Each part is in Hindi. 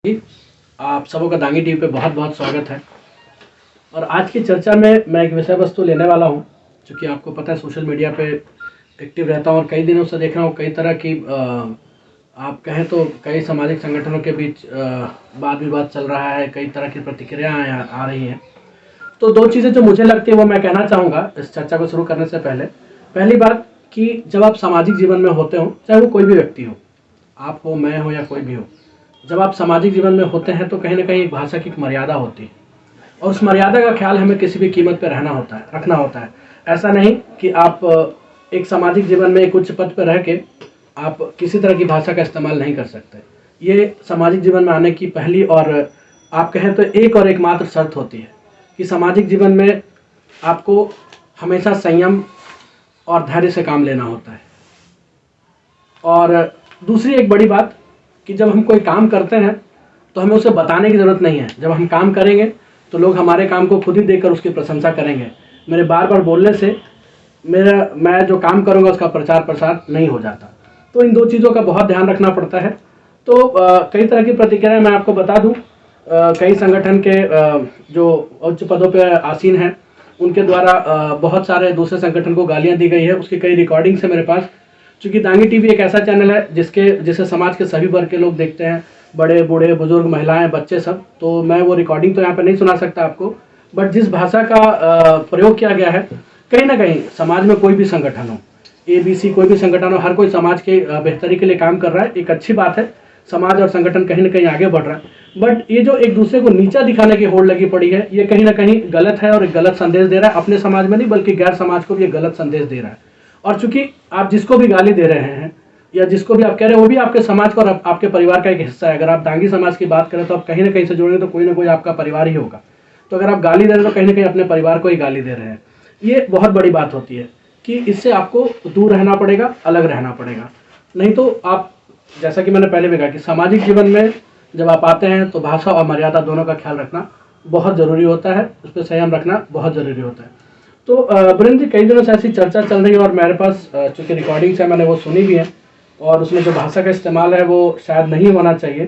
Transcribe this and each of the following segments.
जी, आप सबों का दांगी टीवी पे बहुत बहुत स्वागत है। और आज की चर्चा में मैं एक विषय वस्तु लेने वाला हूं, क्योंकि आपको पता है सोशल मीडिया पे एक्टिव रहता हूं और कई दिनों से देख रहा हूं कई तरह की आप कहें तो कई सामाजिक संगठनों के बीच वाद विवाद चल रहा है, कई तरह की प्रतिक्रियाएं आ रही हैं। तो दो चीज़ें जो मुझे लगती है वो मैं कहना चाहूँगा इस चर्चा को शुरू करने से पहले। पहली बात कि जब आप सामाजिक जीवन में होते हो, चाहे वो कोई भी व्यक्ति हो, आप हो, मैं हो या कोई भी हो, जब आप सामाजिक जीवन में होते हैं तो कहीं ना कहीं एक भाषा की एक मर्यादा होती है और उस मर्यादा का ख्याल हमें किसी भी कीमत पर रखना होता है। ऐसा नहीं कि आप एक सामाजिक जीवन में एक उच्च पद पर रह के आप किसी तरह की भाषा का इस्तेमाल नहीं कर सकते। ये सामाजिक जीवन में आने की पहली और आप कहें तो एक और एकमात्र शर्त होती है कि सामाजिक जीवन में आपको हमेशा संयम और धैर्य से काम लेना होता है। और दूसरी एक बड़ी बात कि जब हम कोई काम करते हैं तो हमें उसे बताने की ज़रूरत नहीं है। जब हम काम करेंगे तो लोग हमारे काम को खुद ही देखकर उसकी प्रशंसा करेंगे। मेरे बार बार बोलने से मैं जो काम करूँगा उसका प्रचार प्रसार नहीं हो जाता। तो इन दो चीज़ों का बहुत ध्यान रखना पड़ता है। तो कई तरह की प्रतिक्रियाएं मैं आपको बता दूं। कई संगठन के जो उच्च पदों पर आसीन हैं उनके द्वारा बहुत सारे दूसरे संगठन को गालियां दी गई है। उसकी कई रिकॉर्डिंग्स है मेरे पास। चूँकि दांगी टीवी एक ऐसा चैनल है जिसे समाज के सभी वर्ग के लोग देखते हैं, बड़े बूढ़े बुजुर्ग, महिलाएं, बच्चे सब। तो मैं वो रिकॉर्डिंग तो यहाँ पर नहीं सुना सकता आपको, बट जिस भाषा का प्रयोग किया गया है, कहीं ना कहीं समाज में कोई भी संगठन हो, ABC कोई भी संगठन हो, हर कोई समाज के बेहतरी के लिए काम कर रहा है। एक अच्छी बात है, समाज और संगठन कहीं ना कहीं आगे बढ़ रहा है। बट ये जो एक दूसरे को नीचा दिखाने की होड़ लगी पड़ी है, ये कहीं ना कहीं गलत है और एक गलत संदेश दे रहा है। अपने समाज में नहीं बल्कि गैर समाज को भी ये गलत संदेश दे रहा है। और चूंकि आप जिसको भी गाली दे रहे हैं या जिसको भी आप कह रहे हैं वो भी आपके समाज का और आपके परिवार का एक हिस्सा है। अगर आप दांगी समाज की बात करें तो आप कहीं ना कहीं से जुड़ेंगे तो कोई ना कोई आपका परिवार ही होगा। तो अगर आप गाली दे रहे हैं तो कहीं ना कहीं अपने परिवार को ही गाली दे रहे हैं। ये बहुत बड़ी बात होती है कि इससे आपको दूर रहना पड़ेगा, अलग रहना पड़ेगा। नहीं तो आप, जैसा कि मैंने पहले भी कहा कि सामाजिक जीवन में जब आप आते हैं तो भाषा और मर्यादा दोनों का ख्याल रखना बहुत ज़रूरी होता है, उस पर संयम रखना बहुत ज़रूरी होता है। तो बुरेंद्र जी, कई दिनों से ऐसी चर्चा चल रही है और मेरे पास चूँकि रिकॉर्डिंग्स है, मैंने वो सुनी भी है और उसमें जो भाषा का इस्तेमाल है वो शायद नहीं होना चाहिए।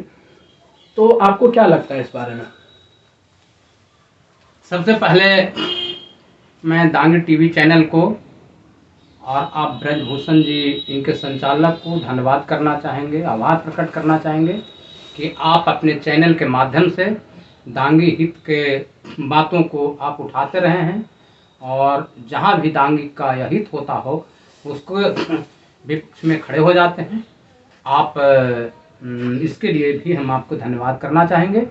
तो आपको क्या लगता है इस बारे में? सबसे पहले मैं दांगी टीवी चैनल को और आप ब्रजभूषण जी इनके संचालक को धन्यवाद करना चाहेंगे, आभार प्रकट करना चाहेंगे कि आप अपने चैनल के माध्यम से दांगी हित के बातों को आप उठाते रहे हैं और जहां भी दांगी का यह हित होता हो उसको विपक्ष में खड़े हो जाते हैं। आप इसके लिए भी हम आपको धन्यवाद करना चाहेंगे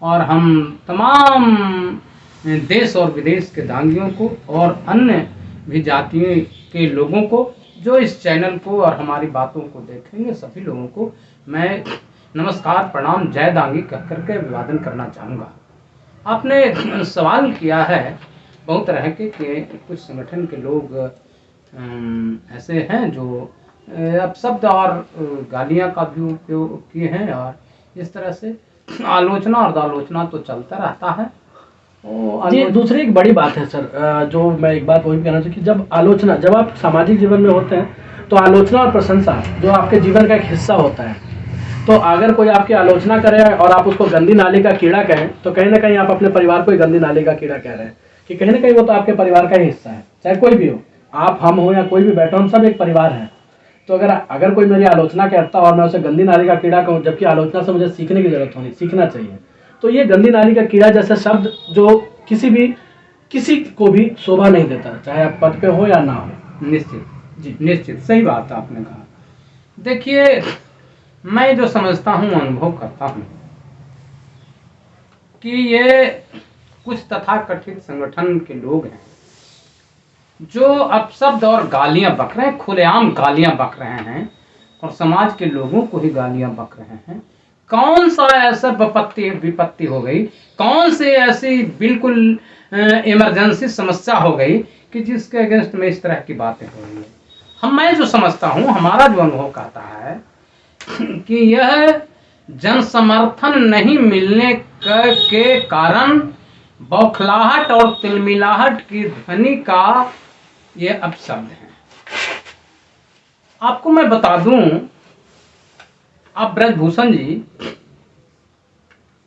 और हम तमाम देश और विदेश के दांगियों को और अन्य भी जातियों के लोगों को जो इस चैनल को और हमारी बातों को देखेंगे, सभी लोगों को मैं नमस्कार, प्रणाम, जय दांगी कह करके अभिवादन करना चाहूँगा। आपने सवाल किया है बहुत तरह के कि कुछ संगठन के लोग ऐसे हैं जो अब शब्द और गालियाँ का भी उपयोग किए हैं और इस तरह से आलोचना और आलोचना तो चलता रहता है। जी, दूसरी एक बड़ी बात है सर, जो मैं एक बात वही कहना चाहूँ कि जब आप सामाजिक जीवन में होते हैं तो आलोचना और प्रशंसा जो आपके जीवन का एक हिस्सा होता है। तो अगर कोई आपकी आलोचना करे और आप उसको गंदी नाली का कीड़ा कहें तो कहीं ना कहीं आप अपने परिवार को ही गंदी नाली का कीड़ा कह रहे हैं, कि कहीं ना कहीं वो तो आपके परिवार का ही हिस्सा है। चाहे कोई भी हो, आप, हम हो या कोई भी बैठा, हम सब एक परिवार हैं। तो अगर कोई मेरी आलोचना करता और मैं उसे गंदी नाली का कीड़ा कहूँ, जबकि आलोचना से मुझे सीखने की जरूरत होनी, सीखना चाहिए, तो ये गंदी नाली का कीड़ा जैसे शब्द जो किसी को भी शोभा नहीं देता, चाहे आप पद पे हो या ना हो। निश्चित जी, निश्चित सही बात आपने कहा। देखिए, मैं जो समझता हूँ, अनुभव करता हूँ कि ये कुछ तथाकथित संगठन के लोग हैं जो अपशब्द और गालियां बक रहे हैं, खुलेआम गालियां बक रहे हैं और समाज के लोगों को ही गालियां बक रहे हैं। कौन सा ऐसा विपत्ति हो गई, कौन से ऐसी बिल्कुल इमरजेंसी समस्या हो गई कि जिसके अगेंस्ट में इस तरह की बातें हो रही है। मैं जो समझता हूँ, हमारा जो अनुभव कहता है कि यह जनसमर्थन नहीं मिलने के कारण बौखलाहट और तिलमिलाहट की ध्वनि का ये अपशब्द है। आपको मैं बता दूं, आप ब्रजभूषण जी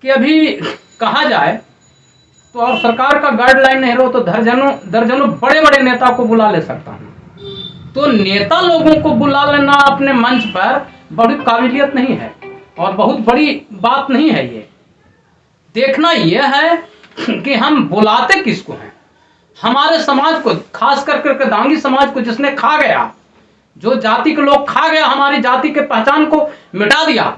कि अभी कहा जाए तो और सरकार का गाइडलाइन नहीं रहो तो दर्जनों बड़े बड़े नेता को बुला ले सकता हूँ। तो नेता लोगों को बुला लेना अपने मंच पर बड़ी काबिलियत नहीं है और बहुत बड़ी बात नहीं है। ये देखना यह है कि हम बुलाते किसको हैं। हमारे समाज को, खास करके दांगी समाज को जिसने खा गया, जो जाति के लोग खा गया, हमारी जाति के पहचान को मिटा दिया,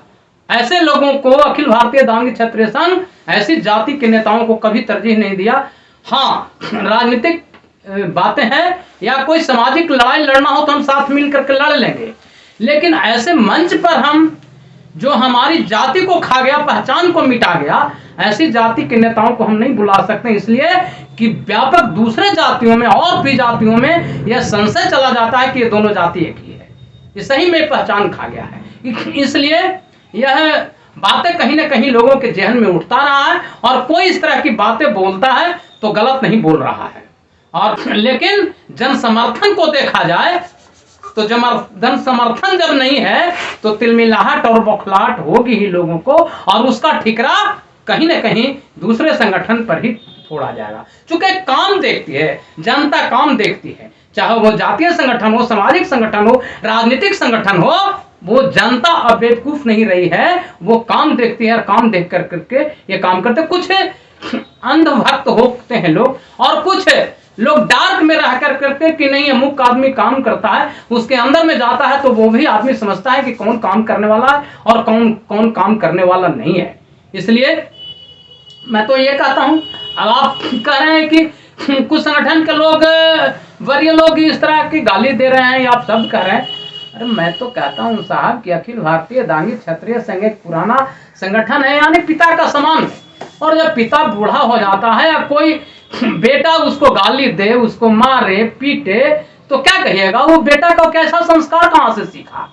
ऐसे लोगों को अखिल भारतीय दांगी क्षत्रिय संघ ऐसी जाति के नेताओं को कभी तरजीह नहीं दिया। हाँ, राजनीतिक बातें हैं या कोई सामाजिक लड़ाई लड़ना हो तो हम साथ मिल करके लड़ लेंगे, लेकिन ऐसे मंच पर हम जो हमारी जाति को खा गया, पहचान को मिटा गया, ऐसी जाति के नेताओं को हम नहीं बुला सकते। इसलिए कि व्यापक दूसरे जातियों में और भी जातियों में यह संशय चला जाता है कि ये दोनों जाति एक ही है, ये सही में पहचान खा गया है। इसलिए यह बातें कहीं ना कहीं लोगों के जहन में उठता रहा है और कोई इस तरह की बातें बोलता है तो गलत नहीं बोल रहा है। और लेकिन जन समर्थन को देखा जाए तो जन समर्थन जब नहीं है तो तिलमिलाहट और बौखलाहट होगी ही लोगों को, और उसका ठिकरा कहीं ना कहीं दूसरे संगठन पर ही फोड़ा जाएगा। चूंकि काम देखती है जनता, काम देखती है, चाहे वो जातीय संगठन हो, सामाजिक संगठन हो, राजनीतिक संगठन हो, वो जनता अब बेवकूफ नहीं रही है, वो काम देखती है और काम देख कर करके ये काम करते। कुछ अंधभक्त होते हैं लोग और कुछ लोग डार्क में रह कर करके कि नहीं अमुक आदमी काम करता है, उसके अंदर में जाता है तो वो भी आदमी समझता है कि कौन काम करने वाला है और कौन काम करने वाला नहीं है। इसलिए मैं तो ये कहता हूं, अब आप कह रहे हैं कि कुछ संगठन के लोग, वरीय लोग इस तरह की गाली दे रहे हैं या आप शब्द कह रहे हैं, अरे मैं तो कहता हूं साहब कि अखिल भारतीय दांगी क्षत्रिय संघ एक पुराना संगठन है, यानी पिता का समान है। और जब पिता बूढ़ा हो जाता है या कोई बेटा उसको गाली दे, उसको मारे पीटे, तो क्या कहिएगा, वो बेटा का कैसा संस्कार कहां से सीखा?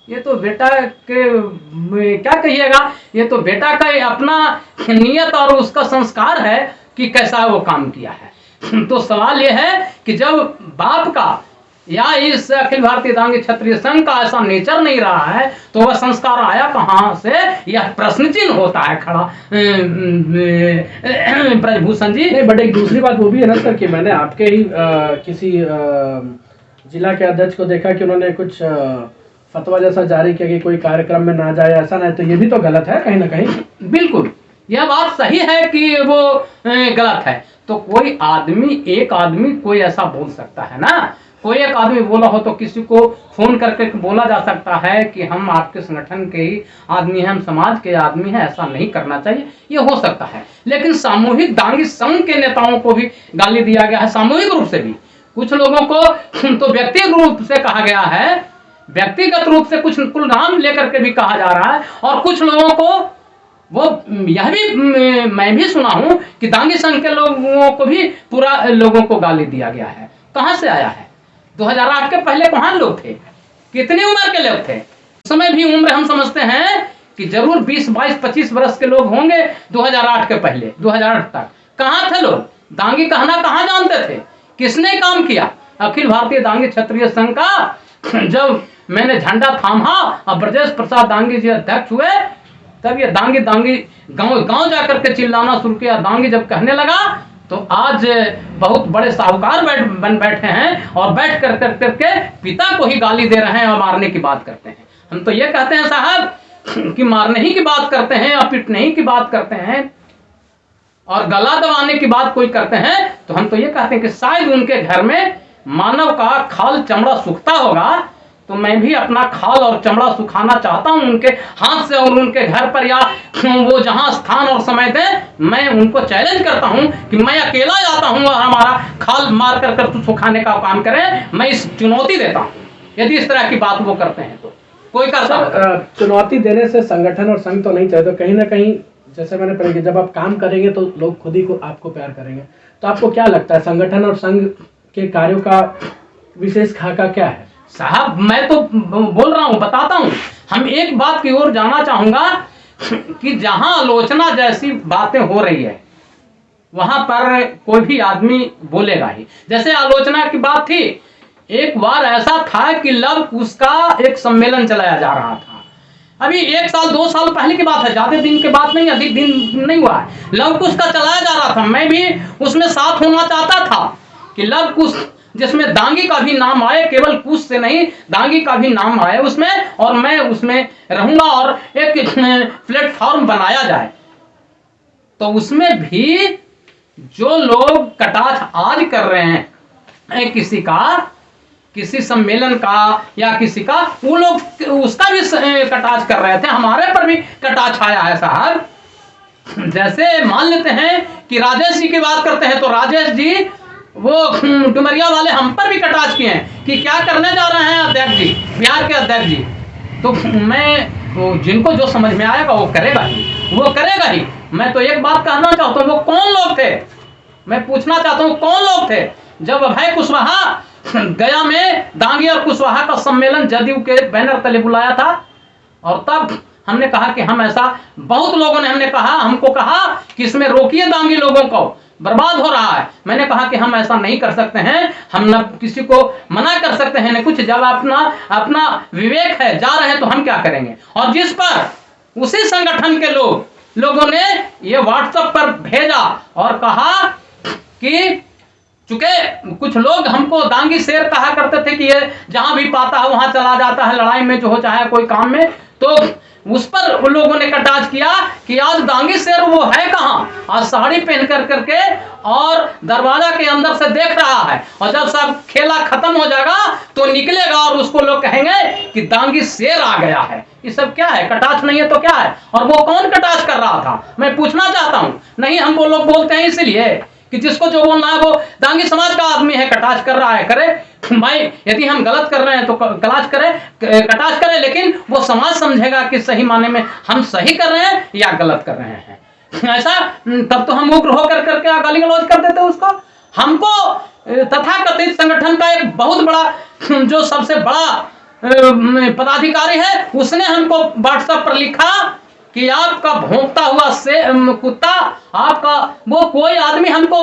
ये तो बेटा के क्या कहिएगा, ये तो बेटा का अपना नियत और उसका संस्कार है कि कैसा वो काम किया है। तो सवाल ये है कि जब बाप का या इस अखिल भारतीय दांगी क्षत्रिय संघ का ऐसा नेचर नहीं रहा है तो वह संस्कार आया कहां से, यह प्रश्न चिन्ह होता है खड़ा ब्रजभूषण जी। नहीं, बट एक दूसरी बात वो भी है ना सर कि मैंने आपके ही किसी जिला के अध्यक्ष को देखा कि उन्होंने कुछ फतवा जैसा जारी किया कि कोई कार्यक्रम में ना जाए, ऐसा नहीं, तो ये भी तो गलत है कहीं ना कहीं। बिल्कुल, यह बात सही है कि वो गलत है। तो कोई आदमी, एक आदमी कोई ऐसा बोल सकता है ना, कोई एक आदमी बोला हो तो किसी को फोन करके बोला जा सकता है कि हम आपके संगठन के ही आदमी हैं, हम समाज के आदमी हैं, ऐसा नहीं करना चाहिए, ये हो सकता है। लेकिन सामूहिक दांगी संघ के नेताओं को भी गाली दिया गया है, सामूहिक रूप से भी। कुछ लोगों को तो व्यक्तिगत रूप से कहा गया है, व्यक्तिगत रूप से कुछ कुल नाम लेकर के भी कहा जा रहा है, और कुछ लोगों को वो यह भी मैं भी सुना हूं कि दांगी संघ के लोगों को भी पूरा लोगों को गाली दिया गया है। कहां से आया है? 2008 के पहले कहां लोग थे, कितनी उम्र के लोग थे? उस समय भी उम्र हम समझते हैं कि जरूर 20, 22, 25 वर्ष के लोग होंगे 2008 के पहले, 2008 तक कहां थे लोग? दांगी कहना कहां जानते थे? किसने काम किया? अखिल भारतीय दांगी क्षत्रिय संघ का जब मैंने झंडा थामा और ब्रजेश प्रसाद दांगी जी अध्यक्ष हुए, तब ये दांगी दांगी गांव गांव जाकर के चिल्लाना शुरू किया। दांगी जब कहने लगा तो आज बहुत बड़े साहूकार बन बैठे हैं और बैठ कर करके पिता को ही गाली दे रहे हैं और मारने की बात करते हैं। हम तो ये कहते हैं साहब कि मारने ही की बात करते हैं और पीटने ही की बात करते हैं और गला दबाने की बात कोई करते हैं, तो हम तो ये कहते हैं कि शायद उनके घर में मानव का खाल चमड़ा सूखता होगा, तो मैं भी अपना खाल और चमड़ा सुखाना चाहता हूं उनके हाथ से, और उनके घर पर या वो जहां स्थान और समय दे, मैं उनको चैलेंज करता हूं कि मैं अकेला जाता हूं और हमारा खाल मार कर तू सुखाने का काम करें। मैं इस चुनौती देता हूं, यदि इस तरह की बात वो करते हैं तो कोई करता। चुनौती देने से संगठन और संघ तो नहीं चाहे, तो कहीं ना कहीं जैसे मैंने पढ़ा कि जब आप काम करेंगे तो लोग खुद ही को आपको प्यार करेंगे। तो आपको क्या लगता है संगठन और संघ के कार्यों का विशेष खाका क्या है? साहब मैं तो बोल रहा हूं, बताता हूं। हम एक बात की ओर जाना चाहूंगा कि जहां आलोचना जैसी बातें हो रही है वहां पर कोई भी आदमी बोलेगा ही। जैसे आलोचना की बात थी, एक बार ऐसा था कि लव कुश का एक सम्मेलन चलाया जा रहा था, अभी 1 साल 2 साल पहले की बात है, ज्यादा दिन के बात नहीं, अधिक दिन नहीं हुआ है। लव कुश का चलाया जा रहा था, मैं भी उसमें साथ होना चाहता था कि लव कुश जिसमें दांगी का भी नाम आए, केवल कुश से नहीं दांगी का भी नाम आए उसमें, और मैं उसमें रहूंगा और एक प्लेटफॉर्म बनाया जाए। तो उसमें भी जो लोग कटाक्ष आज कर रहे हैं किसी का, किसी सम्मेलन का या किसी का, वो लोग उसका भी कटाक्ष कर रहे थे, हमारे पर भी कटाक्ष आया है साहब। जैसे मान लेते हैं कि राजेश जी की बात करते हैं, तो राजेश जी वो डुमरिया वाले हम पर भी कटाक्ष किए हैं कि क्या करने जा रहे हैं अध्यक्ष जी, बिहार के अध्यक्ष जी। तो मैं जिनको जो समझ में आएगा वो करेगा ही, वो करेगा ही। मैं तो एक बात कहना चाहता हूँ, वो कौन लोग थे, मैं पूछना चाहता हूँ कौन लोग थे जब अभय कुशवाहा गया में दांगी और कुशवाहा का सम्मेलन जदयू के बैनर तले बुलाया था, और तब हमने कहा कि हम ऐसा, बहुत लोगों ने हमने कहा, हमको कहा कि इसमें रोकिए दांगी लोगों को, बर्बाद हो रहा है। मैंने कहा कि हम ऐसा नहीं कर सकते हैं, हम न किसी को मना कर सकते हैं न कुछ, जब अपना विवेक है, जा रहे हैं तो हम क्या करेंगे। और जिस पर उसी संगठन के लोगों ने ये व्हाट्सएप पर भेजा और कहा कि चूंकि कुछ लोग हमको दांगी शेर कहा करते थे कि ये जहां भी पाता है वहां चला जाता है, लड़ाई में जो हो चाहे कोई काम में, तो उस पर उन लोगों ने कटाक्ष किया कि आज दांगी शेर वो है कहां, आज साड़ी पहन कर करके और दरवाजा के अंदर से देख रहा है, और जब सब खेला खत्म हो जाएगा तो निकलेगा और उसको लोग कहेंगे कि दांगी शेर आ गया है। ये सब क्या है, कटाक्ष नहीं है तो क्या है। और वो कौन कटाक्ष कर रहा था, मैं पूछना चाहता हूं। नहीं, हम वो लोग बोलते हैं इसलिए कि जिसको जो बोलना है वो दांगी समाज का आदमी है, कटाक्ष कर रहा है, करे भाई, यदि हम गलत कर रहे हैं तो कटाक्ष करें, लेकिन वो समाज समझेगा कि सही माने में हम सही कर रहे हैं या गलत कर रहे हैं। ऐसा तब तो हम उग्र होकर करके गाली गलौज कर देते उसको। हमको तथाकथित संगठन का एक बहुत बड़ा, जो सबसे बड़ा पदाधिकारी है, उसने हमको व्हाट्सएप पर लिखा कि आपका भौंकता हुआ से कुत्ता, आपका वो कोई आदमी हमको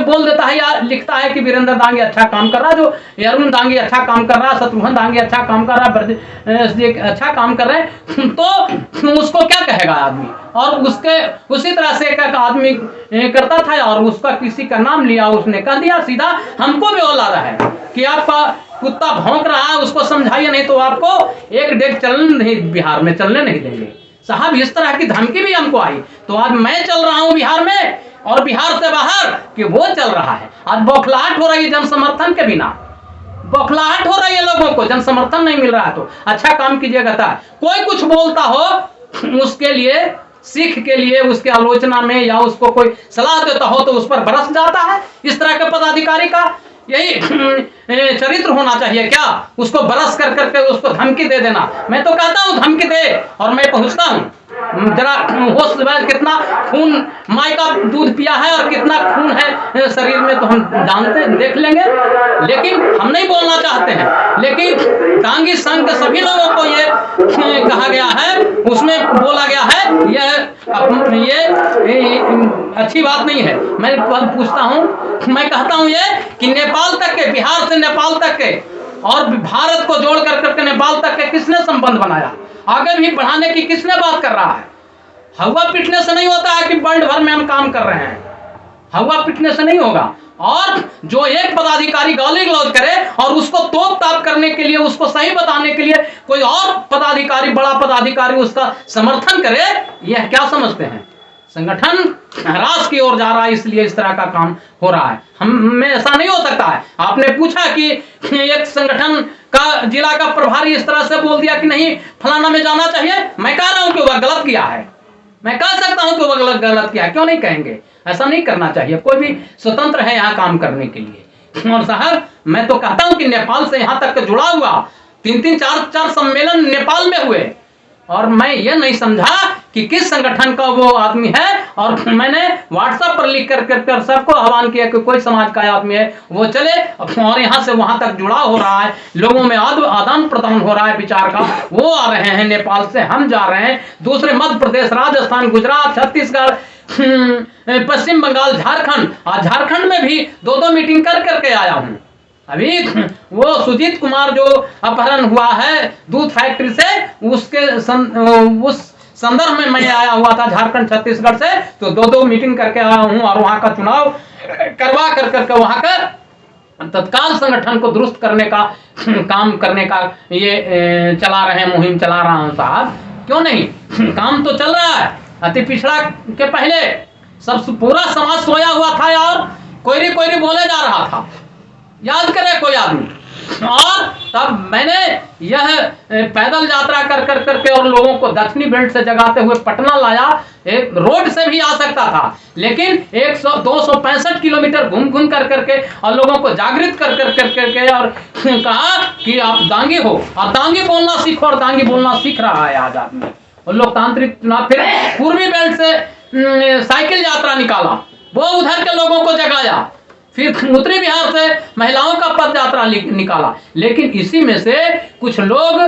बोल देता है या लिखता है कि वीरेंद्र दांगी अच्छा काम कर रहा है, जो अरुण दांगी अच्छा काम कर रहा है, शत्रुघ्न दांगी अच्छा काम कर रहा है, अच्छा काम कर रहे हैं, तो उसको क्या कहेगा आदमी। और उसके उसी तरह से एक आदमी करता था और उसका किसी का नाम लिया, उसने कह दिया सीधा, हमको भी बोला रहा है कि आपका कुत्ता भौंक रहा है, उसको समझाइए नहीं तो आपको एक डेग चलने नहीं, बिहार में चलने नहीं देंगे। साहब इस तरह की धमकी भी हमको आई, तो आज मैं चल रहा हूं बिहार में और बिहार से बाहर कि वो चल रहा है। आज बौखलाहट हो रही है जन समर्थन के बिना, बौखलाहट हो रही है लोगों को, जन समर्थन नहीं मिल रहा है। तो अच्छा काम कीजिएगा था, कोई कुछ बोलता हो उसके लिए, सीख के लिए, उसके आलोचना में या उसको कोई सलाह देता हो तो उस पर बरस जाता है। इस तरह के पदाधिकारी का यही चरित्र होना चाहिए क्या, उसको बरस कर करके उसको धमकी दे देना। मैं तो कहता हूँ धमकी दे और मैं पहुंचता हूँ, जरा होश में, कितना खून माई का दूध पिया है और कितना खून है शरीर में तो हम जानते देख लेंगे, लेकिन हम नहीं बोलना चाहते हैं। लेकिन दांगी संघ के सभी लोगों को ये कहा गया है, उसमें बोला गया है, ये अच्छी बात नहीं है। मैं पूछता हूँ, मैं कहता हूँ ये कि नेपाल तक के, बिहार से नेपाल तक के और भारत को जोड़ कर करके नेपाल तक के किसने संबंध बनाया, आगे भी बढ़ाने की किसने बात कर रहा है। हवा पीटने से नहीं होता है कि वर्ल्ड भर में हम काम कर रहे हैं, हवा पीटने से नहीं होगा। और जो एक पदाधिकारी गाली गलौज करे और उसको तोप ताप करने के लिए, उसको सही बताने के लिए कोई और पदाधिकारी, बड़ा पदाधिकारी उसका समर्थन करे, यह क्या समझते हैं, संगठन ह्रास की ओर जा रहा है, इसलिए इस तरह का काम हो रहा है। हम में ऐसा नहीं हो सकता है। आपने पूछा कि एक संगठन का जिला का प्रभारी इस तरह से बोल दिया कि नहीं फलाना में जाना चाहिए, मैं कह रहा हूं कि वह गलत किया है, मैं कह सकता हूं कि वह गलत किया है, क्यों नहीं कहेंगे। ऐसा नहीं करना चाहिए, कोई भी स्वतंत्र है यहाँ काम करने के लिए। और साहब मैं तो कहता हूं कि नेपाल से यहाँ तक जुड़ा हुआ 3-3, 4-4 सम्मेलन नेपाल में हुए, और मैं ये नहीं समझा कि किस संगठन का वो आदमी है। और मैंने व्हाट्सएप पर लिख कर सबको आह्वान किया कि कोई समाज का आदमी है वो चले, और यहाँ से वहां तक जुड़ा हो रहा है, लोगों में आदान प्रदान हो रहा है विचार का। वो आ रहे हैं नेपाल से, हम जा रहे हैं, दूसरे मध्य प्रदेश, राजस्थान, गुजरात, छत्तीसगढ़, पश्चिम बंगाल, झारखंड, आज झारखंड में भी 2-2 मीटिंग कर करके आया हूँ। अभी वो सुजीत कुमार जो अपहरण हुआ है दूध फैक्ट्री से, उस संदर्भ में मैं आया हुआ था झारखंड छत्तीसगढ़ से, तो दो मीटिंग करके आया हूं और वहां का चुनाव करवा करके वहां का तत्काल संगठन को दुरुस्त करने का काम करने का ये चला रहे हैं, मुहिम चला रहा हूं साहब। क्यों नहीं, काम तो चल रहा है। अति पिछड़ा के पहले सब पूरा समाज सोया हुआ था और कोयरी कोयरी बोले जा रहा था, याद करे कोई आदमी। और तब मैंने यह पैदल यात्रा कर करके और लोगों को दक्षिणी बेल्ट से जगाते हुए पटना लाया। एक रोड से भी आ सकता था, लेकिन 265 किलोमीटर घूम करके और लोगों को जागृत कर करके और कहा कि आप दांगी हो और दांगी बोलना सीखो, और दांगी बोलना सीख रहा है आज आदमी। और लोकतांत्रिक चुनाव, फिर पूर्वी बेल्ट से साइकिल यात्रा निकाला, वो उधर के लोगों को जगाया। फिर उत्तरी बिहार से महिलाओं का पद यात्रा निकाला। लेकिन इसी में से कुछ लोग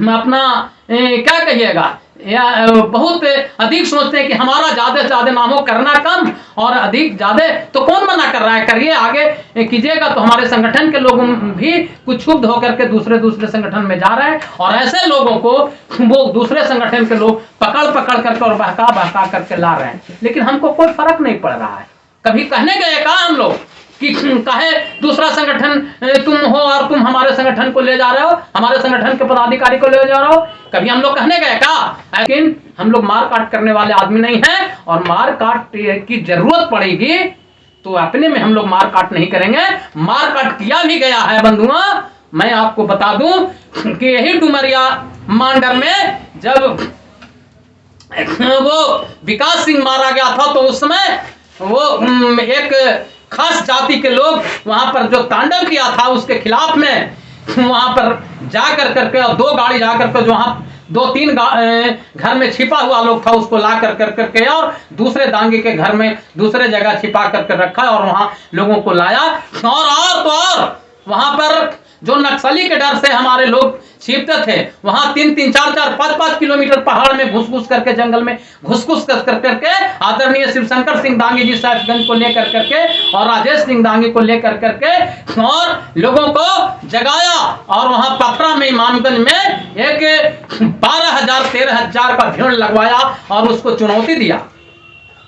अपना क्या कहिएगा, या बहुत अधिक सोचते हैं कि हमारा ज्यादा से ज्यादा नाम हो, करना कम और अधिक ज्यादा। तो कौन मना कर रहा है, करिए, आगे कीजिएगा। तो हमारे संगठन के लोग भी कुछ क्षुब्ध होकर के दूसरे संगठन में जा रहे हैं, और ऐसे लोगों को वो दूसरे संगठन के लोग पकड़ करके और बहका करके ला रहे हैं। लेकिन हमको कोई फर्क नहीं पड़ रहा है। कभी कहने गए का हम लोग कि कहे दूसरा संगठन तुम हो और तुम हमारे संगठन को ले जा रहे हो, हमारे संगठन के पदाधिकारी को ले जा रहे हो, कभी हम लोग कहने गए का? लेकिन हम लोग मार काट करने वाले आदमी नहीं हैं, और मार काट की जरूरत पड़ेगी तो अपने में हम लोग मार काट नहीं करेंगे। मार काट किया भी गया है बंधुआ। मैं आपको बता दूं कि यही डुमरिया मांडर में जब वो विकास सिंह मारा गया था, तो उस समय वो एक खास जाति के लोग वहां पर जो तांडव किया था उसके खिलाफ में वहां पर जाकर करके, और 2 गाड़ी जाकर के, जो वहां 2-3 घर में छिपा हुआ लोग था, उसको ला करके और दूसरे दांगे के घर में दूसरे जगह छिपा करके रखा और वहां लोगों को लाया। और वहां पर जो नक्सली के डर से हमारे लोग छिपते थे, वहां 3-3, 4-4, 5-5 किलोमीटर पहाड़ में घुस करके, जंगल में घुस करके आदरणीय शिवशंकर सिंह दांगी जी साहिबगंज को लेकर करके और राजेश सिंह दांगी को लेकर करके और लोगों को जगाया, और वहां पथरा में इमामगंज में एक 12,000-13,000 का भीड़ लगवाया और उसको चुनौती दिया।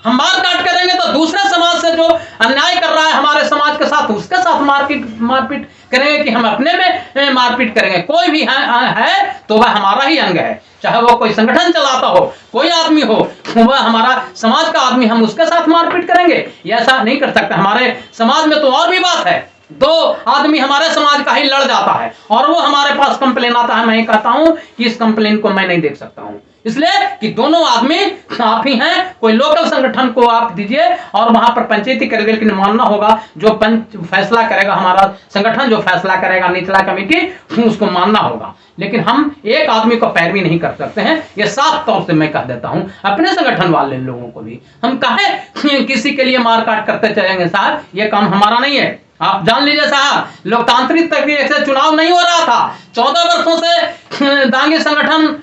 हम मार काट करेंगे तो दूसरे समाज से जो अन्याय कर रहा है हमारे समाज के साथ, उसके साथ मारपीट करेंगे कि हम अपने में मारपीट करेंगे। कोई भी है तो वह हमारा ही अंग है, चाहे वो कोई संगठन चलाता हो, कोई आदमी हो, वह हमारा समाज का आदमी, हम उसके साथ मारपीट करेंगे? ऐसा नहीं कर सकते। हमारे समाज में तो और भी बात है, 2 आदमी हमारे समाज का ही लड़ जाता है और वो हमारे पास कंप्लेन आता है, मैं कहता हूं कि इस कंप्लेन को मैं नहीं देख सकता हूं, इसलिए कि दोनों आदमी आप ही हैं। कोई लोकल संगठन को आप दीजिए और वहां पर पंचायती करेगा, लेकिन मानना होगा जो फैसला करेगा, हमारा संगठन जो फैसला करेगा, निचला कमेटी, उसको मानना होगा। लेकिन हम एक आदमी को पैरवी नहीं कर सकते हैं, ये साफ तौर से मैं कह देता हूं अपने संगठन वाले लोगों को भी। हम कहे किसी के लिए मारकाट करते चलेंगे साहब, ये काम हमारा नहीं है। आप जान लीजिए साहब, लोकतांत्रिक तरीके से चुनाव नहीं हो रहा था। 14 वर्षों से दांगी संगठन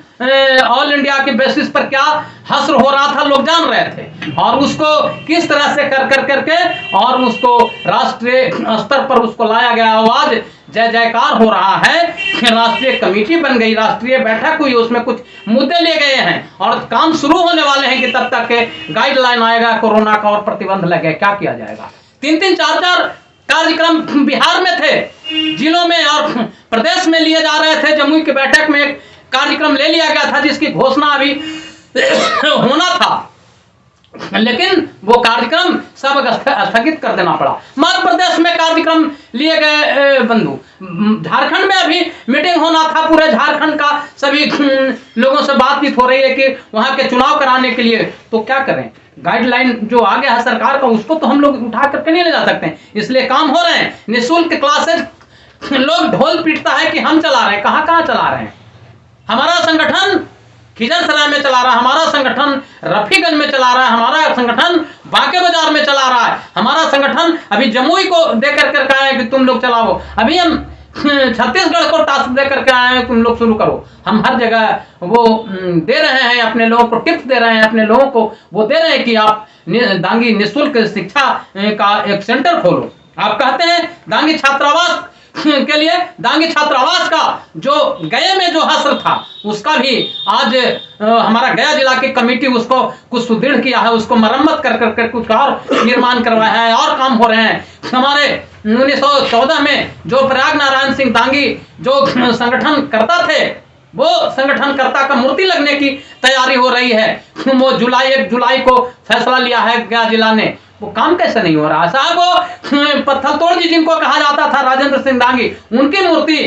ऑल इंडिया के बेसिस पर क्या हश्र हो रहा था लोग जान रहे थे, और उसको किस तरह से कर करके और उसको राष्ट्रीय स्तर पर उसको लाया गया। आवाज जय जयकार हो रहा है, राष्ट्रीय कमेटी बन गई, राष्ट्रीय बैठक हुई, उसमें कुछ मुद्दे ले गए हैं और काम शुरू होने वाले हैं कि तब तक के गाइडलाइन आएगा कोरोना का और प्रतिबंध लगे, क्या किया जाएगा। 3-3, 4-4 कार्यक्रम बिहार में थे, जिलों में और प्रदेश में लिए जा रहे थे। जमुई की बैठक में एक कार्यक्रम ले लिया गया था जिसकी घोषणा अभी होना था, लेकिन वो कार्यक्रम सब स्थगित कर देना पड़ा। मध्य प्रदेश में कार्यक्रम लिए गए बंधु, झारखंड में अभी मीटिंग होना था, पूरे झारखंड का सभी लोगों से बातचीत हो रही है कि वहां के चुनाव कराने के लिए। तो क्या करें, गाइडलाइन जो आ गया है सरकार का, उसको तो हम लोग उठा करके नहीं ले जा सकते हैं, इसलिए काम हो रहे हैं। निःशुल्क क्लासेज लोग ढोल पीटता है कि हम चला रहे हैं, कहां चला रहे हैं। हमारा संगठन खिजरसराय में चला रहा है, हमारा संगठन रफीगंज में चला रहा है, हमारा संगठन बांके बाजार में चला रहा है, हमारा संगठन अभी जमुई को देकर करके आए कि तुम लोग चलाओ। अभी हम छत्तीसगढ़ को टास्क दे करके आए हैं, तुम लोग शुरू करो। हम हर जगह वो दे रहे हैं, अपने लोगों को टिप्स दे रहे हैं, अपने लोगों को वो दे रहे हैं कि आप दांगी निःशुल्क शिक्षा का एक सेंटर खोलो। आप कहते हैं दांगी छात्रावास के लिए, दांगी छात्रावास का जो गया में जो हश्र था उसका भी आज हमारा गया जिला की कमेटी उसको कुछ सुदृढ़ किया है, उसको मरम्मत कर करके कुछ और निर्माण करवाया है और काम हो रहे हैं। हमारे 1914 में जो प्रयाग नारायण सिंह दांगी जो संगठन करता थे, वो संगठनकर्ता का मूर्ति लगने की तैयारी हो रही है। वो 1 जुलाई को फैसला लिया है गया जिला ने, वो काम कैसे नहीं हो रहा साहब। वो पत्थर तोड़ जी जिनको कहा जाता था राजेंद्र सिंह दांगी, उनकी मूर्ति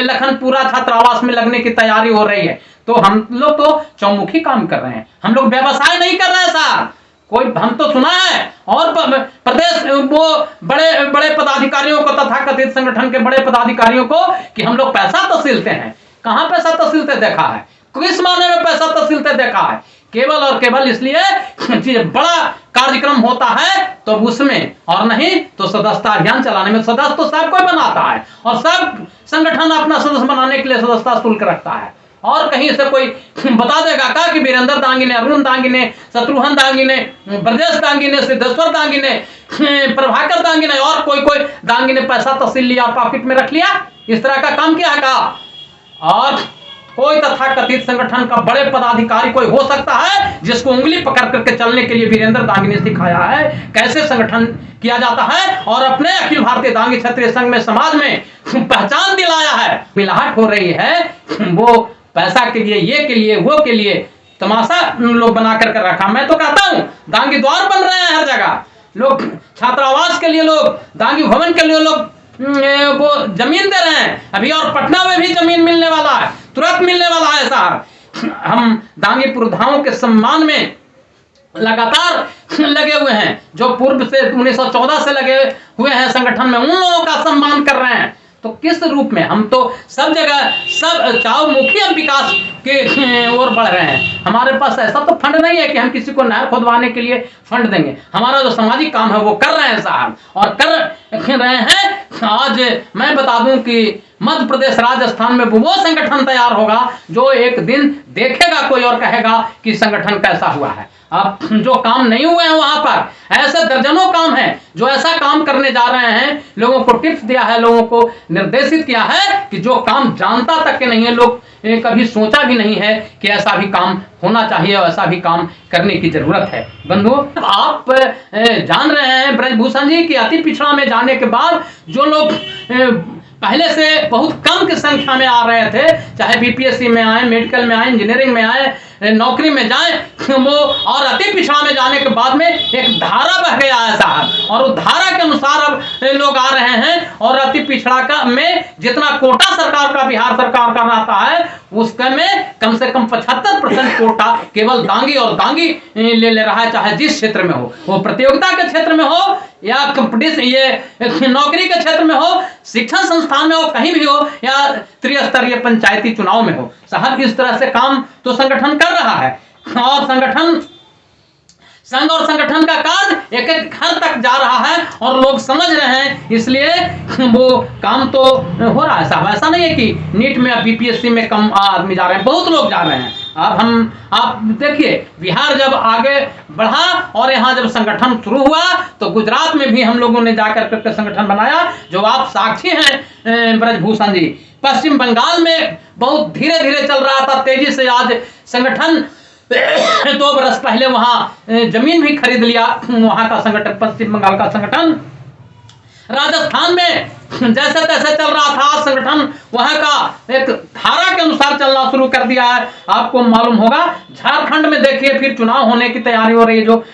लखनपुरा छात्रावास में लगने की तैयारी हो रही है। तो हम लोग तो चौमुखी काम कर रहे हैं, हम लोग व्यवसाय नहीं कर रहे हैं साहब। कोई हम तो सुना है और प्रदेश वो बड़े बड़े पदाधिकारियों को, तथा कथित संगठन के बड़े पदाधिकारियों को कि हम लोग पैसा तहसीलते हैं। कहां पैसा तहसीलते देखा है? किस माने में पैसा तहसीलते देखा है? केवल और केवल इसलिए बड़ा कार्यक्रम होता है तो उसमें, और नहीं तो सदस्यता अभियान चलाने में। सदस्य तो सब कोई बनाता है और सब संगठन अपना सदस्य बनाने के लिए सदस्यता शुल्क रखता है। और कहीं से कोई बता देगा का कि वीरेंद्र दांगी ने, अरुण दांगी ने, शत्रुघ्न दांगी ने, ब्रजेश दांगी ने, सिद्धेश्वर दांगी ने, प्रभाकर दांगी ने और कोई दांगी ने पैसा तहसील लिया, पॉकेट में रख लिया, इस तरह का काम किया है? और कोई तथाकथित संगठन का बड़े पदाधिकारी कोई हो सकता है जिसको उंगली पकड़ करके चलने के लिए वीरेंद्र दांगी ने सिखाया है कैसे संगठन किया जाता है, और अपने अखिल भारतीय दांगी क्षत्रिय संघ में समाज में पहचान दिलाया है। मिलावट हो रही है, वो पैसा के लिए, ये के लिए, वो के लिए तमाशा लोग बना करके रखा। मैं तो कहता हूं दांगी द्वार बन रहे हैं हर जगह, लोग छात्रावास के लिए, लोग दांगी भवन के लिए लोग वो जमीन दे रहे हैं अभी, और पटना में भी जमीन मिलने वाला है, तुरंत मिलने वाला है साहब। हम दांगी पुरोधाओं के सम्मान में लगातार लगे हुए हैं, जो पूर्व से 1914 से लगे हुए हैं संगठन में, उन लोगों का सम्मान कर रहे हैं। तो किस रूप में हम तो सब जगह सब चौमुखी विकास के ओर बढ़ रहे हैं। हमारे पास ऐसा तो फंड नहीं है कि हम किसी को नहर खोदवाने के लिए फंड देंगे। हमारा जो सामाजिक काम है वो कर रहे हैं साहब, और कर रहे हैं। आज मैं बता दूं कि मध्य प्रदेश, राजस्थान में वो संगठन तैयार होगा जो एक दिन देखेगा कोई और कहेगा कि संगठन कैसा हुआ है। अब जो काम नहीं हुए हैं वहां पर ऐसे दर्जनों काम हैं जो ऐसा काम करने जा रहे हैं। लोगों को टिप्स दिया है, लोगों को निर्देशित किया है कि जो काम जानता तक के नहीं है, लोग कभी सोचा भी नहीं है कि ऐसा भी काम होना चाहिए और ऐसा भी काम करने की जरूरत है। बंधु, आप जान रहे हैं ब्रजभूषण जी कि अति पिछड़ा में जाने के बाद जो लोग पहले से बहुत कम की संख्या में आ रहे थे, चाहे बीपीएससी में आए, मेडिकल में आए, इंजीनियरिंग में आए, नौकरी में जाए, वो और अति पिछड़ा में जाने के बाद में एक धारा बह गया है साहब, और उस धारा के अनुसार अब लोग आ रहे हैं। और अति पिछड़ा का में जितना कोटा सरकार का, बिहार सरकार का रहता है, उसके में कम से कम 75% कोटा केवल दांगी और दांगी ले रहा है, चाहे जिस क्षेत्र में हो, वो प्रतियोगिता के क्षेत्र में हो या कंपटीशन, ये नौकरी के क्षेत्र में हो, शिक्षण संस्थान में हो, कहीं भी हो, या त्रिस्तरीय पंचायती चुनाव में हो साहब। इस तरह से काम तो संगठन कर रहा है, और संगठन, संघ और संगठन का कार्य एक एक घर तक जा रहा है और लोग समझ रहे हैं, इसलिए वो काम तो हो रहा है साहब। ऐसा नहीं है कि नीट में या बीपीएससी में कम आदमी जा रहे हैं, बहुत लोग जा रहे हैं। अब आप देखिए, बिहार जब आगे बढ़ा और यहाँ जब संगठन शुरू हुआ तो गुजरात में भी हम लोगों ने जाकर करके संगठन बनाया, जो आप साक्षी हैं ब्रजभूषण जी। पश्चिम बंगाल में बहुत धीरे धीरे चल रहा था, तेजी से आज संगठन 2 बरस पहले वहां जमीन भी खरीद लिया, वहां का संगठन, पश्चिम बंगाल का संगठन। राजस्थान में जैसे तैसे चल रहा था संगठन, वहां का एक धारा के अनुसार चलना शुरू कर दिया है। आपको मालूम होगा झारखंड में देखिए, फिर चुनाव होने की तैयारी हो रही है, जो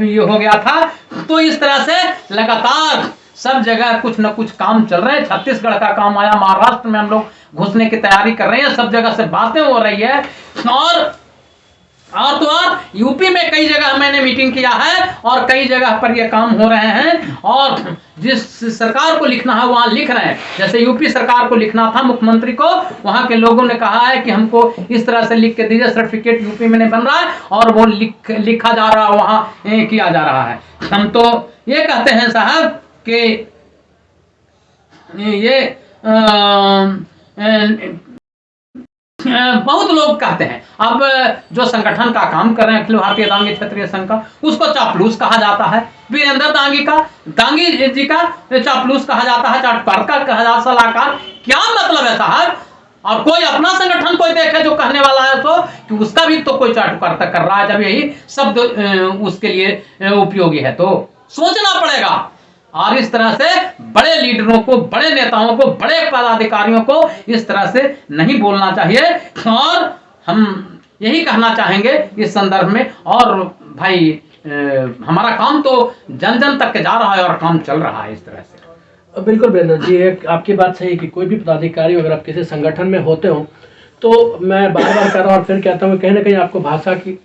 ये हो गया था। तो इस तरह से लगातार सब जगह कुछ न कुछ काम चल रहे हैं। छत्तीसगढ़ का काम आया, महाराष्ट्र में हम लोग घुसने की तैयारी कर रहे हैं, सब जगह से बातें हो रही है। और यूपी में कई जगह मैंने मीटिंग किया है और कई जगह पर ये काम हो रहे हैं, और जिस सरकार को लिखना है वहां लिख रहे हैं। जैसे यूपी सरकार को लिखना था मुख्यमंत्री को, वहां के लोगों ने कहा है कि हमको इस तरह से लिख के दीजिए, सर्टिफिकेट यूपी में नहीं बन रहा है, और वो लिखा जा रहा है, वहां किया जा रहा है। हम तो ये कहते हैं साहब कि ये बहुत लोग कहते हैं, अब जो संगठन का काम कर रहे हैं अखिल भारतीय दांगी क्षत्रिय संघ का, उसको चापलूस कहा जाता है। वीरेंद्र दांगी जी का चापलूस कहा जाता है, चाटुकार कहा जाता है, सलाहकार। क्या मतलब है साहब? और कोई अपना संगठन कोई देखे जो कहने वाला है तो कि उसका भी तो कोई चाटुकारिता कर रहा है, जब यही शब्द उसके लिए उपयोगी है तो सोचना पड़ेगा। और इस तरह से बड़े लीडरों को, बड़े नेताओं को, बड़े पदाधिकारियों को इस तरह से नहीं बोलना चाहिए। और हम यही कहना चाहेंगे इस संदर्भ में। और भाई हमारा काम तो जन जन तक जा रहा है और काम चल रहा है इस तरह से। बिल्कुल वीरेंद्र जी, एक आपकी बात सही है कि कोई भी पदाधिकारी अगर आप किसी संगठन में होते हो तो मैं बार बार कह रहा हूँ और फिर कहता हूँ कि कहीं ना कहीं आपको भाषा की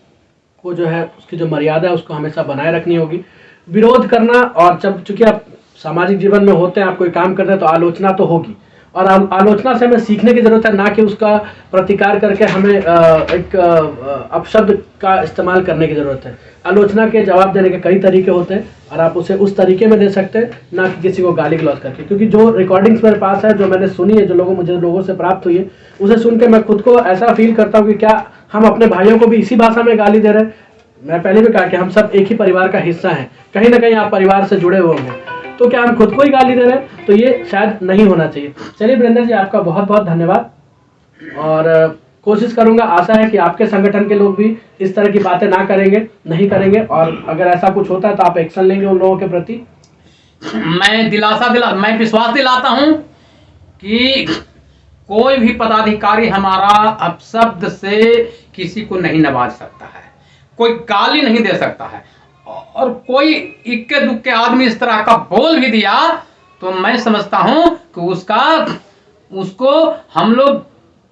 को जो है उसकी जो मर्यादा है उसको हमेशा बनाए रखनी होगी। विरोध करना, और जब चूंकि आप सामाजिक जीवन में होते हैं, आप कोई काम करते हैं तो आलोचना तो होगी, और आलोचना से हमें सीखने की जरूरत है, ना कि उसका प्रतिकार करके हमें एक अपशब्द का इस्तेमाल करने की जरूरत है। आलोचना के जवाब देने के कई तरीके होते हैं और आप उसे उस तरीके में दे सकते हैं, ना कि किसी को गाली गलौज करके। क्योंकि जो रिकॉर्डिंग्स मेरे पास है, जो मैंने सुनी है, जो मुझे लोगों से प्राप्त हुई है, उसे सुन के मैं खुद को ऐसा फील करता हूँ कि क्या हम अपने भाइयों को भी इसी भाषा में गाली दे रहे हैं। मैं पहले भी कहा कि हम सब एक ही परिवार का हिस्सा हैं, कहीं ना कहीं आप परिवार से जुड़े हुए होंगे, तो क्या हम खुद को ही गाली दे रहे हैं? तो ये शायद नहीं होना चाहिए। चलिए वीरेंद्र जी, आपका बहुत बहुत धन्यवाद, और कोशिश करूंगा, आशा है कि आपके संगठन के लोग भी इस तरह की बातें नहीं करेंगे, और अगर ऐसा कुछ होता है तो आप एक्शन लेंगे उन लोगों के प्रति। मैं विश्वास दिलाता हूं कि कोई भी पदाधिकारी हमारा अपशब्द से किसी को नहीं नवाज सकता है, कोई गाली नहीं दे सकता है। और कोई इक्के दुक्के आदमी इस तरह का बोल भी दिया तो मैं समझता हूं कि उसको हम लोग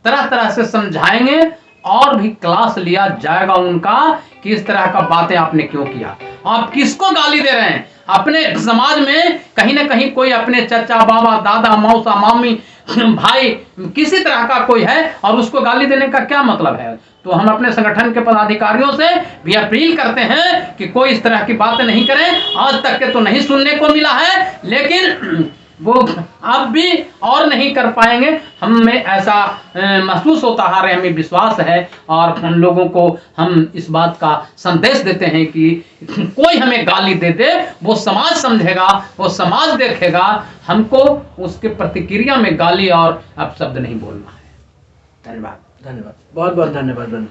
तरह तरह से समझाएंगे और भी क्लास लिया जाएगा उनका कि इस तरह का बातें आपने क्यों किया। आप किसको गाली दे रहे हैं? अपने समाज में कहीं ना कहीं कोई अपने चचा, बाबा, दादा, मौसा, मामी, भाई किसी तरह का कोई है और उसको गाली देने का क्या मतलब है? तो हम अपने संगठन के पदाधिकारियों से भी अपील करते हैं कि कोई इस तरह की बातें नहीं करें। आज तक के तो नहीं सुनने को मिला है, लेकिन वो अब भी और नहीं कर पाएंगे। हमें ऐसा महसूस होता है, हमें विश्वास है, और उन लोगों को हम इस बात का संदेश देते हैं कि कोई हमें गाली दे दे, वो समाज समझेगा, वो समाज देखेगा। हमको उसके प्रतिक्रिया में गाली और अपशब्द नहीं बोलना है। धन्यवाद। बहुत बहुत धन्यवाद।